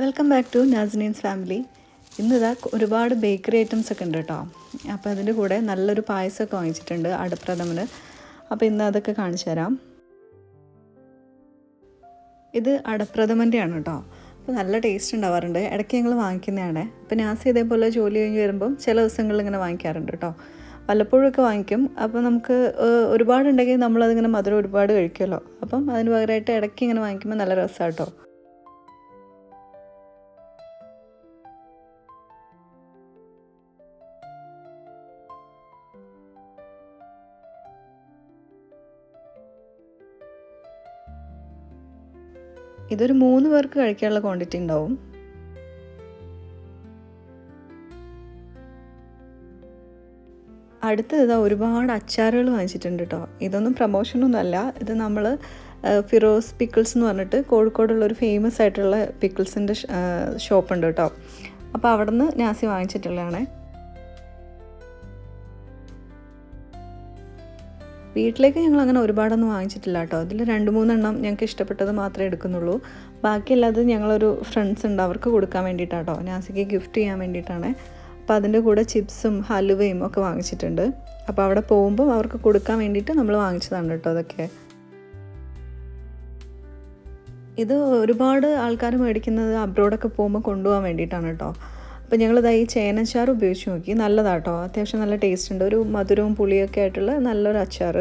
Welcome back to Nasneen's family. ഇന്നിതാ ഒരുപാട് bakery items ഒക്കെ ഉണ്ട് കേട്ടോ. അപ്പോൾ അതിൻ്റെ കൂടെ നല്ലൊരു പായസമൊക്കെ വാങ്ങിച്ചിട്ടുണ്ട് അടപ്രഥമന്. അപ്പോൾ ഇന്ന് അതൊക്കെ കാണിച്ചു തരാം. ഇത് അടപ്രഥമൻ്റെ ആണ് കേട്ടോ. അപ്പോൾ നല്ല ടേസ്റ്റ് ഉണ്ടാവാറുണ്ട്. ഇടയ്ക്ക് ഞങ്ങൾ വാങ്ങിക്കുന്നതാണ്. അപ്പോൾ നാസി ഇതേപോലെ ജോലി കഴിഞ്ഞ് വരുമ്പം ചില ദിവസങ്ങളിൽ ഇങ്ങനെ വാങ്ങിക്കാറുണ്ട് കേട്ടോ. വല്ലപ്പോഴൊക്കെ വാങ്ങിക്കും. അപ്പോൾ നമുക്ക് ഒരുപാടുണ്ടെങ്കിൽ നമ്മളതിങ്ങനെ മധുരം ഒരുപാട് കഴിക്കുമല്ലോ. അപ്പം അതിന് പകരമായിട്ട് ഇടയ്ക്ക് ഇങ്ങനെ വാങ്ങിക്കുമ്പോൾ നല്ല രസമാണ് കേട്ടോ. ഇതൊരു 3 പേർക്ക് കഴിക്കാനുള്ള ക്വാണ്ടിറ്റി ഉണ്ടാവും. അടുത്ത് ഇതാ ഒരുപാട് അച്ചാറുകൾ വാങ്ങിച്ചിട്ടുണ്ട് കേട്ടോ. ഇതൊന്നും പ്രൊമോഷനൊന്നും അല്ല. ഇത് നമ്മൾ ഫിറോസ് പിക്കിൾസ് എന്ന് പറഞ്ഞിട്ട് കോഴിക്കോടുള്ളൊരു ഫേമസ് ആയിട്ടുള്ള പിക്കിൾസിൻ്റെ ഷോപ്പുണ്ട് കേട്ടോ. അപ്പോൾ അവിടെ നിന്ന് നാസി വാങ്ങിച്ചിട്ടുള്ളതാണ്. വീട്ടിലേക്ക് ഞങ്ങൾ അങ്ങനെ ഒരുപാടൊന്നും വാങ്ങിച്ചിട്ടില്ല കേട്ടോ. ഇതിൽ 2-3 എണ്ണം ഞങ്ങൾക്ക് ഇഷ്ടപ്പെട്ടത് മാത്രമേ എടുക്കുന്നുള്ളൂ. ബാക്കിയല്ലാതെ ഞങ്ങളൊരു ഫ്രണ്ട്സ് ഉണ്ട്, അവർക്ക് കൊടുക്കാൻ വേണ്ടിയിട്ടാണ് കേട്ടോ. നാസിക്ക് ഗിഫ്റ്റ് ചെയ്യാൻ വേണ്ടിയിട്ടാണ്. അപ്പോൾ അതിൻ്റെ കൂടെ ചിപ്സും ഹലുവയും ഒക്കെ വാങ്ങിച്ചിട്ടുണ്ട്. അപ്പോൾ അവിടെ പോകുമ്പോൾ അവർക്ക് കൊടുക്കാൻ വേണ്ടിയിട്ട് നമ്മൾ വാങ്ങിച്ചതാണ് കേട്ടോ അതൊക്കെ. ഇത് ഒരുപാട് ആൾക്കാർ മേടിക്കുന്നത് അബ്രോഡൊക്കെ പോകുമ്പോൾ കൊണ്ടുപോകാൻ വേണ്ടിയിട്ടാണ് കേട്ടോ. അപ്പോൾ ഞങ്ങളിതായി ചേനച്ചാർ ഉപയോഗിച്ച് നോക്കി. നല്ലതാട്ടോ, അത്യാവശ്യം നല്ല ടേസ്റ്റ് ഉണ്ട്. ഒരു മധുരവും പുളിയൊക്കെ ആയിട്ടുള്ള നല്ലൊരു അച്ചാർ.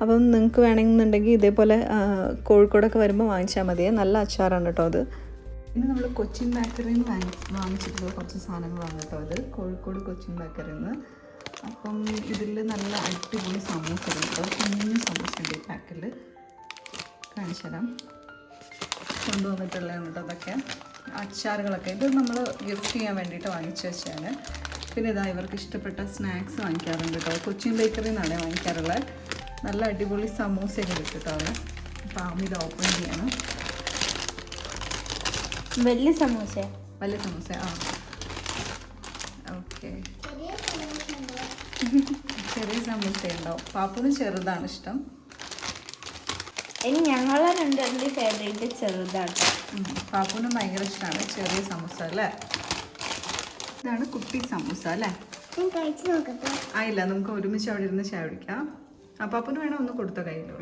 അപ്പം നിങ്ങൾക്ക് വേണമെന്നുണ്ടെങ്കിൽ ഇതേപോലെ കോഴിക്കോടൊക്കെ വരുമ്പോൾ വാങ്ങിച്ചാൽ മതിയേ. നല്ല അച്ചാറാണ് കേട്ടോ അത്. പിന്നെ നമ്മൾ കൊച്ചിൻ ബേക്കറിയിൽ നിന്ന് വാങ്ങിച്ചിട്ടുള്ള കുറച്ച് സാധനങ്ങളാണ് കേട്ടോ ഇത്. കോഴിക്കോട് കൊച്ചിൻ ബേക്കറിയിൽ നിന്ന്. അപ്പം ഇതിൽ നല്ല അടിപൊളി സമൂസ ഉണ്ട് കേട്ടോ. കുഞ്ഞു സമൂസ ഉണ്ട് ഈ പാക്കിൽ. കാണിച്ചു തരാം. കൊണ്ടുവന്നിട്ടുള്ളതാണ് കേട്ടോ അതൊക്കെ. അച്ചാറുകളൊക്കെ ഇത് നമ്മൾ ഗിഫ്റ്റ് ചെയ്യാൻ വേണ്ടിയിട്ട് വാങ്ങിച്ചു വെച്ചാണ്. പിന്നെ ഇതാ ഇവർക്ക് ഇഷ്ടപ്പെട്ട സ്നാക്സ് വാങ്ങിക്കാറുണ്ട് കേട്ടോ. കൊച്ചിൻ ബേക്കറിയിൽ നിന്നാണ് വാങ്ങിക്കാറുള്ളത്. നല്ല അടിപൊളി സമൂസയൊക്കെ കിട്ടും അവിടെ. അപ്പം ഇത് ഓപ്പൺ ചെയ്യണം. വലിയ സമൂസ ആ ഓക്കെ. ചെറിയ സമൂസ ഉണ്ടാവും. പാപ്പുന് ചെറുതാണ് ഇഷ്ടം. ഇനി ഞങ്ങളെ രണ്ടുപേരുടെ ഫേവറേറ്റ് ചെറുതാണ്. പാപ്പുനും ഭയങ്കര ഇഷ്ടമാണ് ചെറിയ സമൂസ അല്ലേ. ഇതാണ് കുട്ടി സമൂസ അല്ലേ. ആയില്ല, നമുക്ക് ഒരുമിച്ച് അവിടെ ഇരുന്ന് ചായ കുടിക്കാം. ആ പാപ്പുന് വേണം ഒന്ന് കൊടുത്ത കയ്യിലോ.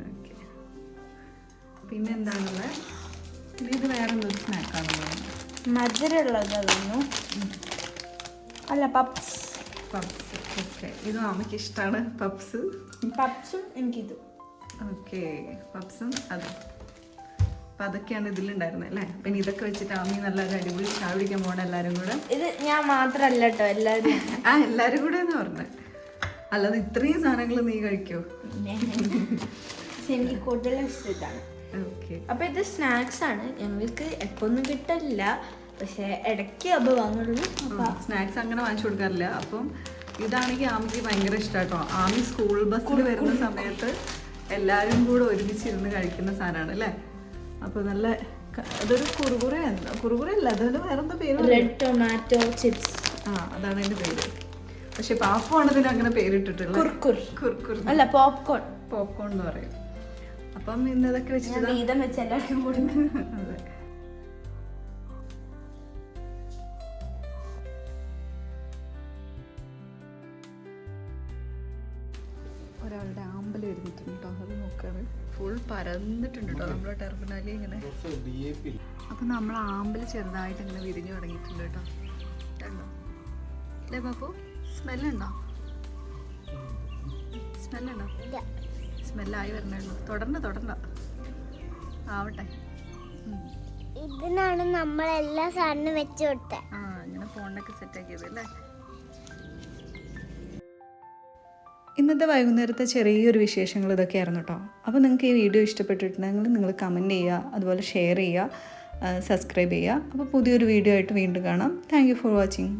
ഓക്കെ. പിന്നെ എന്താണുള്ളത്? ഇത് വേറെ എന്തൊരു സ്നാക്കാണെന്ന് തോന്നുന്നു. മധുരമുള്ളതായിരുന്നു. അല്ല, പപ്സ്. ഓക്കെ. ഇതും അമ്മയ്ക്ക് ഇഷ്ടമാണ് പപ്സും എനിക്കിതും. ഓക്കെ. പപ്സും അതും. അപ്പം അതൊക്കെയാണ് ഇതിലുണ്ടായിരുന്നത് അല്ലേ. പിന്നെ ഇതൊക്കെ വെച്ചിട്ട് അമ്മി നല്ല അടിപൊളി ചായ കുടിക്കാൻ പോകണം എല്ലാവരും കൂടെ. ഇത് ഞാൻ മാത്രമല്ല കേട്ടോ, എല്ലാവരും. എല്ലാവരും കൂടെ എന്ന് പറഞ്ഞത്. അല്ലാതെ ഇത്രയും സാധനങ്ങൾ നീ കഴിക്കോ? എനിക്ക് കൂടുതൽ ഇഷ്ടമാണ്. ഓക്കെ. അപ്പം ഇത് സ്നാക്സ് ആണ്. ഞങ്ങൾക്ക് എപ്പൊന്നും കിട്ടില്ല, പക്ഷെ ഇടയ്ക്ക് അത് വാങ്ങുള്ളൂ. സ്നാക്സ് അങ്ങനെ വാങ്ങിച്ചു കൊടുക്കാറില്ല. അപ്പം ഇതാണെങ്കിൽ ആമിക്ക് ഭയങ്കര ഇഷ്ടമാട്ടോ. ആമി സ്കൂൾ ബസ്സിൽ വരുന്ന സമയത്ത് എല്ലാവരും കൂടെ ഒരുമിച്ചിരുന്ന് കഴിക്കുന്ന സാധനമാണ് അല്ലേ. അപ്പോൾ നല്ല അതൊരു കുറുകുറ അല്ല, അതൊരു വേറെന്താ പേര്? Red tomato chips. അതാണ് അതിൻ്റെ പേര്. പക്ഷെ പാപ്പുമാണ് ഇതിന് അങ്ങനെ പേരിട്ടിട്ടുള്ളത്. കുർക്കുർ അല്ല, പോപ്കോൺ എന്ന് പറയും. അപ്പം ഇന്ന് ഇതൊക്കെ വെച്ചിട്ട് വീതം വെച്ച് എല്ലാവർക്കും കൊടുക്കും. അതെ. ഒരാളുടെ ആമ്പൽ വരുന്നിട്ടുണ്ട് കേട്ടോ. അത് നോക്കാണ്. ഫുൾ പരന്നിട്ടുണ്ട് കേട്ടോ നമ്മുടെ ടെർമിനാലിൽ ഇങ്ങനെ. അപ്പം നമ്മൾ ആമ്പൽ ചെറുതായിട്ട് ഇങ്ങനെ വിരിഞ്ഞു തുടങ്ങിയിട്ടുണ്ട് കേട്ടോ. കണ്ടോ അല്ലേ പാപ്പു? സ്മെല്ലുണ്ടോ? സ്മെല്ലായി വരണുള്ളൂ. തുടർന്ന് ആവട്ടെ. ഇതിനാണ് നമ്മൾ എല്ലാ സാധനവും വെച്ച് കൊടുത്തത്. ഇങ്ങനെ ഫോണിനൊക്കെ സെറ്റാക്കിയത് അല്ലേ. ഇന്നത്തെ വൈകുന്നേരത്തെ ചെറിയൊരു വിശേഷങ്ങൾ ഇതൊക്കെയായിരുന്നു കേട്ടോ. അപ്പോൾ നിങ്ങൾക്ക് ഈ വീഡിയോ ഇഷ്ടപ്പെട്ടിട്ടുണ്ടെങ്കിൽ നിങ്ങൾ കമൻറ്റ് ചെയ്യുക, അതുപോലെ ഷെയർ ചെയ്യുക, സബ്സ്ക്രൈബ് ചെയ്യുക. അപ്പോൾ പുതിയൊരു വീഡിയോ ആയിട്ട് വീണ്ടും കാണാം. Thank you for watching.